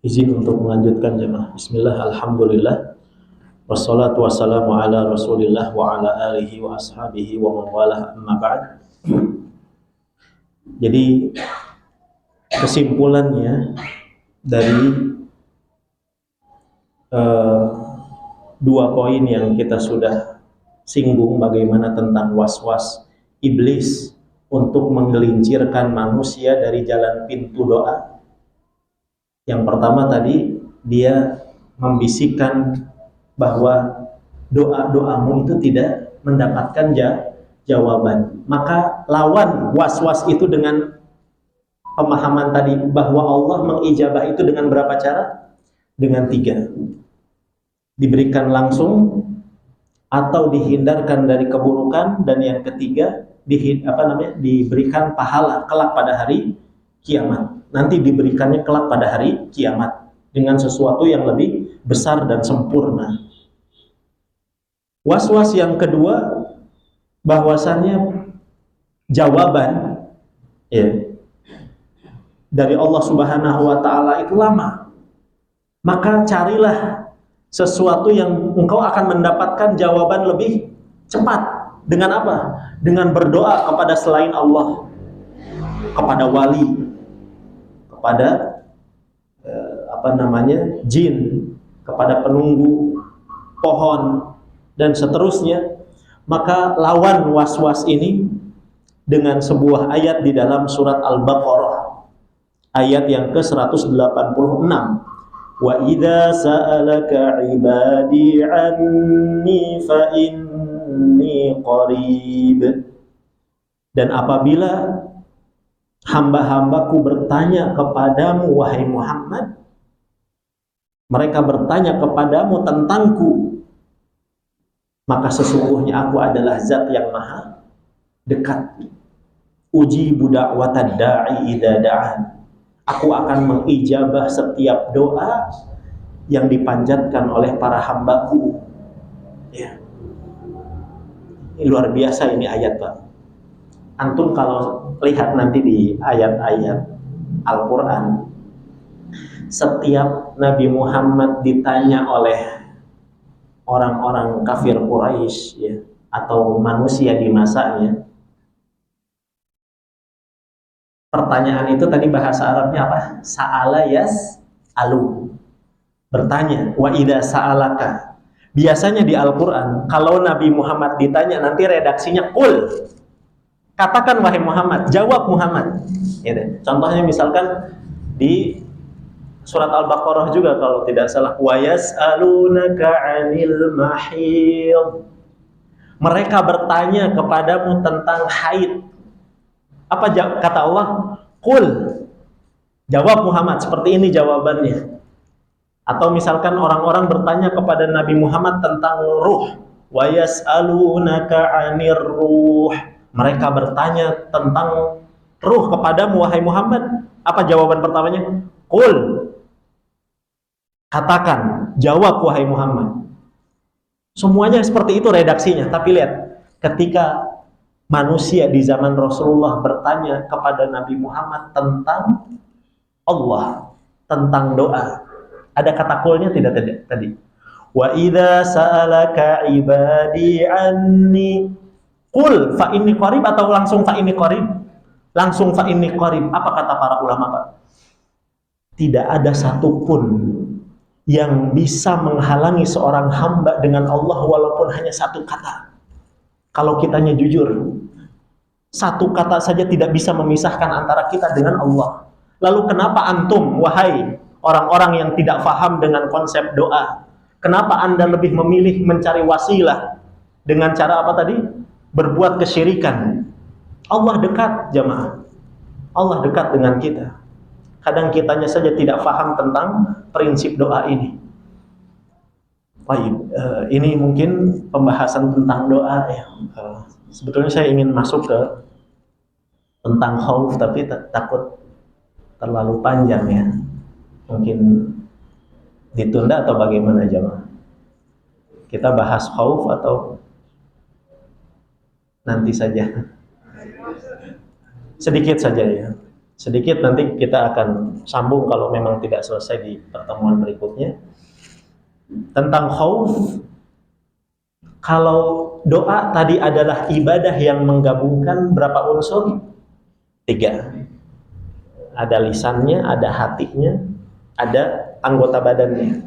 Izin untuk melanjutkan jemaah. Bismillah, alhamdulillah, wassalatu wassalamu ala rasulillah wa ala alihi wa ashabihi wa mawalah, amma ba'd. Jadi kesimpulannya dari dua poin yang kita sudah singgung, bagaimana tentang was-was iblis untuk menggelincirkan manusia dari jalan pintu doa. Yang pertama tadi, dia membisikkan bahwa doa-doamu itu tidak mendapatkan jawaban. Maka lawan was-was itu dengan pemahaman tadi bahwa Allah mengijabah itu dengan berapa cara? Dengan 3. Diberikan langsung, atau dihindarkan dari keburukan, dan yang ketiga diberikan pahala kelak pada hari kiamat. Nanti diberikannya kelak pada hari kiamat dengan sesuatu yang lebih besar dan sempurna. Was-was yang kedua, bahwasannya jawaban dari Allah Subhanahu wa Ta'ala itu lama. Maka carilah sesuatu yang engkau akan mendapatkan jawaban lebih cepat. Dengan apa? Dengan berdoa kepada selain Allah, kepada wali, kepada jin, kepada penunggu pohon dan seterusnya. Maka lawan was-was ini dengan sebuah ayat di dalam surat Al-Baqarah ayat yang ke-186. Wa idza sa'alaka 'ibadi 'anni fa inni qarib. Dan apabila hamba-hambaku bertanya kepadamu wahai Muhammad, mereka bertanya kepadamu tentangku, maka sesungguhnya aku adalah zat yang maha dekat. Ujibu da'watad da'i idza da'an. Aku akan mengijabah setiap doa yang dipanjatkan oleh para hambaku. Ya. Ini luar biasa ini ayat, Pak. Antum kalau lihat nanti di ayat-ayat Al-Quran, setiap Nabi Muhammad ditanya oleh orang-orang kafir Quraisy, ya, atau manusia di masanya, pertanyaan itu tadi bahasa Arabnya apa? Sa'ala yas'alu. Bertanya. Wa idza sa'alaka. Biasanya di Al-Quran, kalau Nabi Muhammad ditanya, nanti redaksinya qul. Katakan wahai Muhammad, jawab Muhammad. Gitu. Contohnya misalkan di surat Al-Baqarah juga kalau tidak salah, wa yas'alunaka 'anil mahid. Mereka bertanya kepadamu tentang haid. Apa kata Allah? Qul. Jawab Muhammad, seperti ini jawabannya. Atau misalkan orang-orang bertanya kepada Nabi Muhammad tentang ruh. Wa yas'alunaka 'anir ruh. Mereka bertanya tentang ruh kepadamu wahai Muhammad. Apa jawaban pertamanya? Qul. Katakan, jawab wahai Muhammad. Semuanya seperti itu redaksinya. Tapi lihat, ketika manusia di zaman Rasulullah bertanya kepada Nabi Muhammad tentang Allah, tentang doa, ada kata qulnya tidak tadi? Wa idza sa'alaka ibadi anni qul fa inni qarib, atau langsung fa inni qarib? Langsung fa inni qarib. Apa kata para ulama, Pak? Tidak ada satupun yang bisa menghalangi seorang hamba dengan Allah walaupun hanya satu kata. Kalau kitanya jujur, satu kata saja tidak bisa memisahkan antara kita dengan Allah. Lalu kenapa antum, wahai orang-orang yang tidak paham dengan konsep doa, kenapa anda lebih memilih mencari wasilah dengan cara apa tadi? Berbuat kesyirikan. Allah dekat, jamaah. Allah dekat dengan kita. Kadang kitanya saja tidak paham tentang prinsip doa ini. Baik, ini mungkin pembahasan tentang doa ya. Sebetulnya saya ingin masuk ke tentang khauf, tapi takut terlalu panjang ya. Mungkin ditunda atau bagaimana jemaah? Kita bahas khauf atau nanti saja? Sedikit saja ya. Sedikit, nanti kita akan sambung kalau memang tidak selesai di pertemuan berikutnya. Tentang khauf, kalau doa tadi adalah ibadah yang menggabungkan berapa unsur? 3. Ada lisannya, ada hatinya, ada anggota badannya.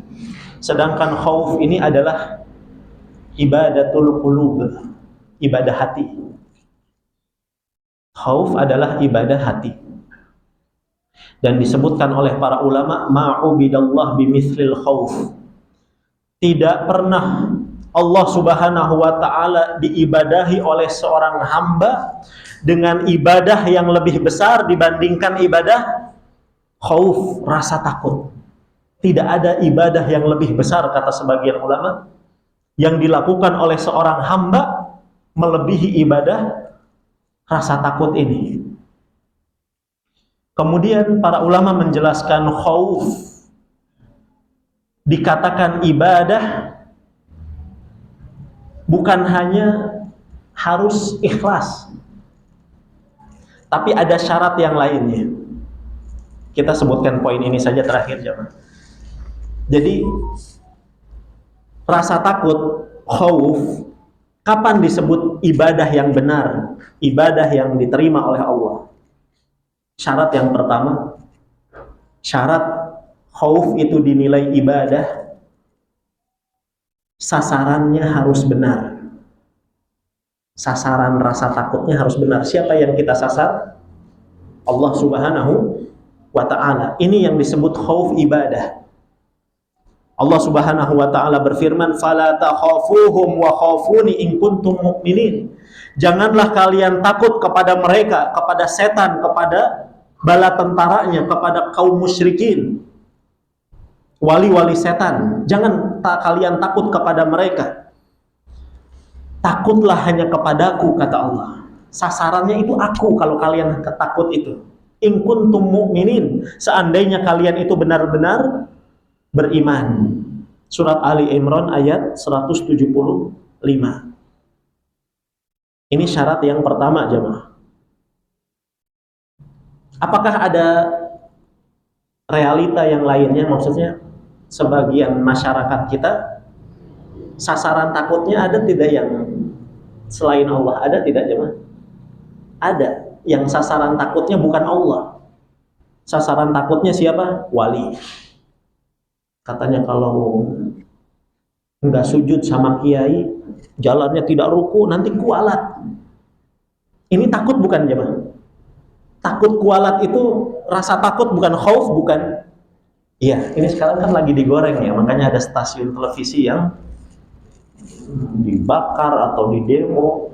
Sedangkan khauf ini adalah ibadatul qulub, ibadah hati. Khauf adalah ibadah hati. Dan disebutkan oleh para ulama, ma'ubidallah bimithlil khauf. Tidak pernah Allah Subhanahu wa ta'ala diibadahi oleh seorang hamba dengan ibadah yang lebih besar dibandingkan ibadah khauf, rasa takut. Tidak ada ibadah yang lebih besar, kata sebagian ulama, yang dilakukan oleh seorang hamba melebihi ibadah rasa takut ini. Kemudian para ulama menjelaskan khauf dikatakan ibadah bukan hanya harus ikhlas, tapi ada syarat yang lainnya. Kita sebutkan poin ini saja terakhir, jemaah. Jadi rasa takut, khauf, Kapan disebut ibadah yang benar, ibadah yang diterima oleh Allah? Syarat yang pertama, syarat khauf itu dinilai ibadah, sasarannya harus benar. Sasaran rasa takutnya harus benar. Siapa yang kita sasar? Allah Subhanahu wa ta'ala. Ini yang disebut khauf ibadah. Allah Subhanahu wa ta'ala berfirman, "Fala takhafuhum wa khafuni in kuntum mu'minin." Janganlah kalian takut kepada mereka, kepada setan, kepada bala tentaranya, kepada kaum musyrikin, wali-wali setan. Jangan kalian takut kepada mereka. Takutlah hanya kepadaku, kata Allah. Sasarannya itu aku kalau kalian takut itu. In kuntum mu'minin, seandainya kalian itu benar-benar beriman. Surat Ali Imran ayat 175. Ini syarat yang pertama, jemaah. Apakah ada realita yang lainnya? Maksudnya sebagian masyarakat kita sasaran takutnya ada tidak yang selain Allah? Ada tidak, jemaah? Ada. Yang sasaran takutnya bukan Allah. Sasaran takutnya siapa? Wali. Katanya kalau nggak sujud sama kiai, jalannya tidak ruku, nanti kualat. Ini takut bukan, jemaah? Takut kualat itu rasa takut bukan khauf, bukan? Iya, ini sekarang kan lagi digoreng ya, makanya ada stasiun televisi yang dibakar atau didemo.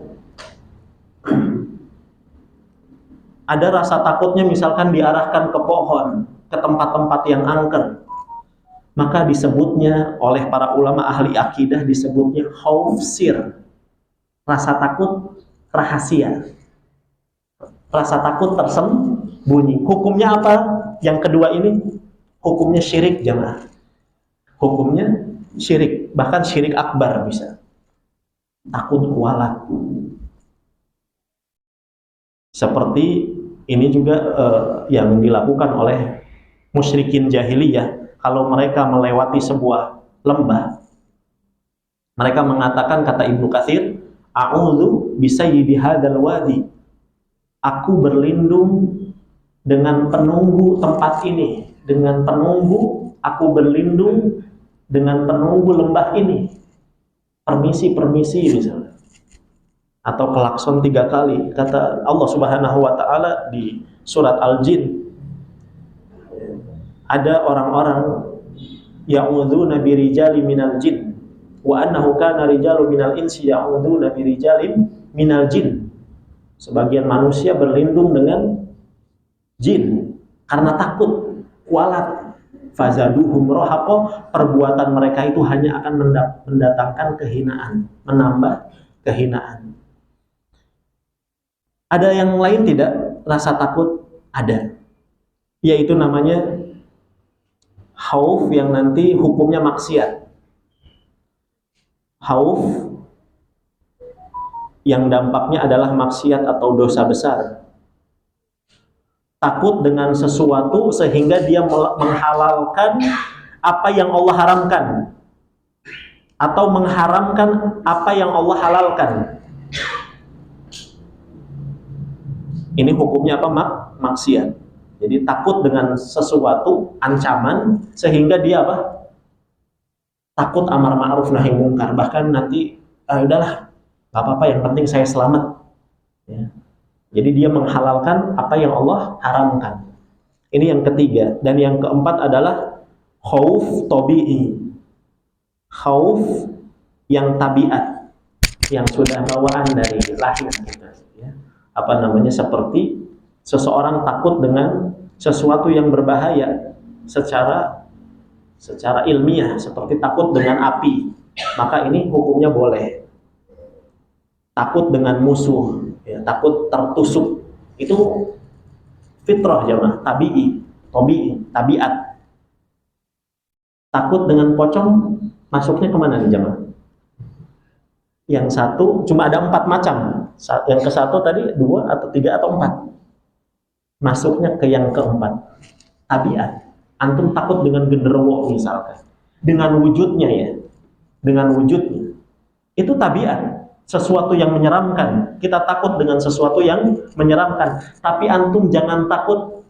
Ada rasa takutnya misalkan diarahkan ke pohon, ke tempat-tempat yang angker. Maka disebutnya oleh para ulama ahli akidah disebutnya khauf sir. Rasa takut rahasia. Rasa takut tersembunyi. Hukumnya apa? Yang kedua ini hukumnya syirik, jemaah. Hukumnya syirik, bahkan syirik akbar bisa. Takut kualat. Seperti ini juga yang dilakukan oleh musyrikin jahiliyah. Kalau mereka melewati sebuah lembah, mereka mengatakan, kata Ibnu Katsir, a'udzu bisayyidi hadzal wadi. Aku berlindung dengan penunggu tempat ini, dengan penunggu, aku berlindung dengan penunggu lembah ini. Permisi misalnya. Atau klakson 3 kali, kata Allah Subhanahu wa ta'ala di surat Al-Jin. Ada orang-orang ya'udzuna birijali minal jin wa annahu kana rijalu minal insi ya'udzuna birijalin minal jin. Sebagian manusia berlindung dengan jin karena takut kualat. Fazaduhum rohaqo, perbuatan mereka itu hanya akan mendatangkan kehinaan, menambah kehinaan. Ada yang lain tidak? Rasa takut ada, yaitu namanya khauf yang nanti hukumnya maksiat. Khauf yang dampaknya adalah maksiat atau dosa besar. Takut dengan sesuatu sehingga dia menghalalkan apa yang Allah haramkan, atau mengharamkan apa yang Allah halalkan. Ini hukumnya apa? Maksiat. Jadi takut dengan sesuatu, ancaman, sehingga dia apa? Takut amar ma'ruf nahi mungkar. Bahkan nanti, udahlah, gak apa-apa, yang penting saya selamat. Ya. Jadi dia menghalalkan apa yang Allah haramkan. Ini yang ketiga. Dan yang keempat adalah khauf tabi'i. Khauf yang tabiat, yang sudah bawaan dari lahir. Ya. Apa namanya, seperti seseorang takut dengan sesuatu yang berbahaya secara ilmiah, seperti takut dengan api, maka ini hukumnya boleh. Takut dengan musuh, ya, takut tertusuk, itu fitrah, jemaah, tabiat. Takut dengan pocong, masuknya kemana nih, jemaah? Yang satu cuma ada 4 macam. Yang ke satu tadi 2 atau 3 atau 4. Masuknya ke yang keempat, tabiat. Antum takut dengan genderuwo misalkan, dengan wujudnya ya, dengan wujudnya, itu tabiat. sesuatu yang menyeramkan. Kita takut dengan sesuatu yang menyeramkan. Tapi antum jangan takut.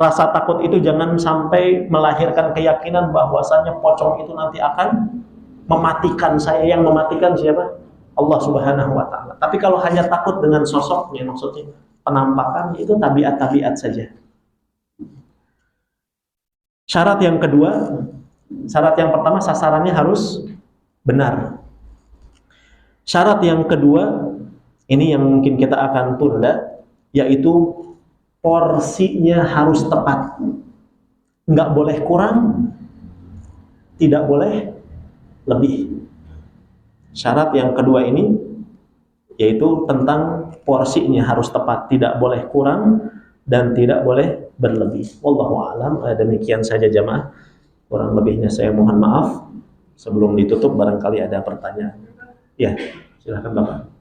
Rasa takut itu jangan sampai melahirkan keyakinan bahwasanya pocong itu nanti akan mematikan saya. Yang mematikan siapa? Allah Subhanahu wa Ta'ala. Tapi kalau hanya takut dengan sosoknya, maksudnya penampakan, itu tabiat-tabiat saja. Syarat yang kedua, syarat yang pertama sasarannya harus benar. Syarat yang kedua, ini yang mungkin kita akan tunda, yaitu porsinya harus tepat. Nggak boleh kurang, tidak boleh lebih. Syarat yang kedua ini yaitu tentang porsinya harus tepat, tidak boleh kurang dan tidak boleh berlebih. Wallahu a'lam. Demikian saja jamaah. Kurang lebihnya saya mohon maaf. Sebelum ditutup barangkali ada pertanyaan. Ya, silakan Bapak.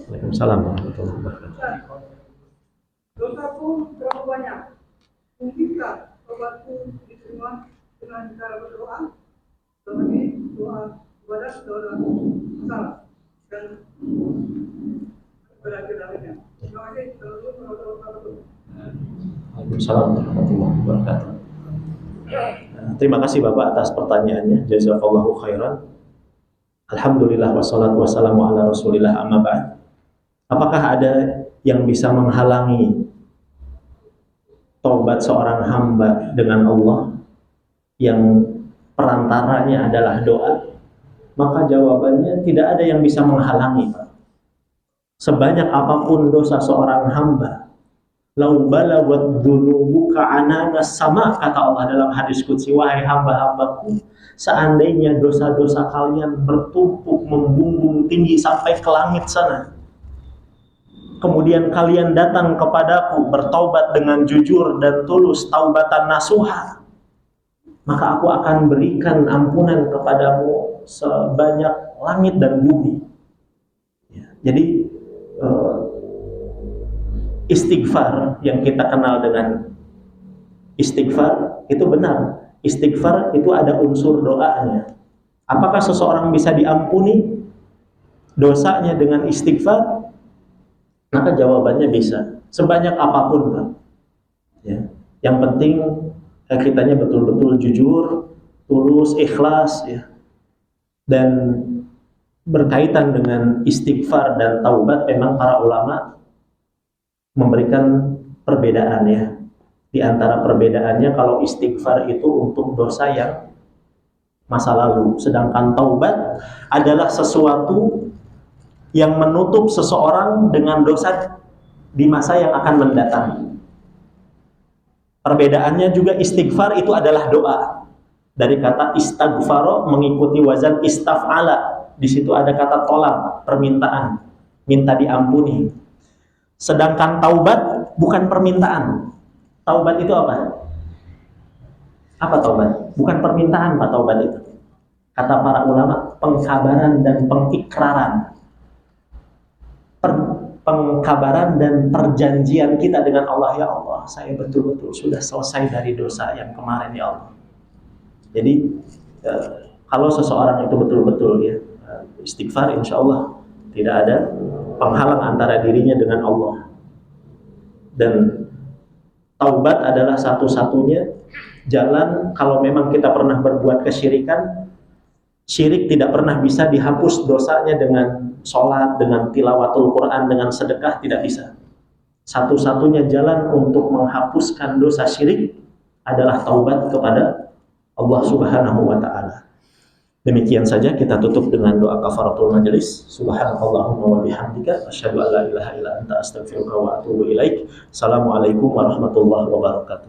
Waalaikumsalam warahmatullahi wabarakatuh. Dosaku berapa banyak? Mungkinkah tobatku diterima dengan cara berdoa? Sebagai doa ibadah saudara salah dan berarti lainnya. Terima kasih. Waalaikumsalam warahmatullahi wabarakatuh. Terima kasih Bapak atas pertanyaannya. Jazakallahu khairan. Alhamdulillah wassalatu wassalamu ala Rasulillah, amma ba'd. Apakah ada yang bisa menghalangi taubat seorang hamba dengan Allah yang perantaranya adalah doa? Maka jawabannya tidak ada yang bisa menghalangi, Pak. Sebanyak apapun dosa seorang hamba, lau balaghat dzunubuka ananas sama, kata Allah dalam hadis qudsi, wahai hamba-hambaku, seandainya dosa-dosa kalian bertumpuk membumbung tinggi sampai ke langit sana, kemudian kalian datang kepadaku bertaubat dengan jujur dan tulus, taubatan nasuha, maka aku akan berikan ampunan kepadamu sebanyak langit dan bumi. Jadi istighfar yang kita kenal dengan istighfar itu benar. Istighfar itu ada unsur doanya. Apakah seseorang bisa diampuni dosanya dengan istighfar? Maka jawabannya bisa. Sebanyak apapun, Pak. Ya. Yang penting kitanya betul-betul jujur, tulus, ikhlas, ya. Dan berkaitan dengan istighfar dan taubat, memang para ulama memberikan perbedaan, ya. Di antara perbedaannya, kalau istighfar itu untuk dosa yang masa lalu, sedangkan taubat adalah sesuatu yang menutup seseorang dengan dosa di masa yang akan mendatang. Perbedaannya juga, istighfar itu adalah doa. Dari kata istaghfaro mengikuti wazan istaf'ala. Di situ ada kata tolak, permintaan, minta diampuni. Sedangkan taubat bukan permintaan. Taubat itu apa? Apa taubat? Bukan permintaan, Pak, taubat itu. Kata para ulama, pengkabaran dan pengikraran. Pengkabaran dan perjanjian kita dengan Allah, ya Allah, saya betul-betul sudah selesai dari dosa yang kemarin, ya Allah. Jadi kalau seseorang itu betul-betul, ya, istighfar, insya Allah tidak ada penghalang antara dirinya dengan Allah. Dan taubat adalah satu-satunya jalan. Kalau memang kita pernah berbuat kesyirikan, syirik tidak pernah bisa dihapus dosanya dengan sholat, dengan tilawatul Quran, dengan sedekah, tidak bisa. Satu-satunya jalan untuk menghapuskan dosa syirik adalah taubat kepada Allah Subhanahu wa Ta'ala. Demikian saja, kita tutup dengan doa kafaratul majelis. Subhanallahumma wa bihamdika asyhadu an la ilaha illa anta astaghfiruka wa atubu ilaik. Assalamualaikum warahmatullahi wabarakatuh.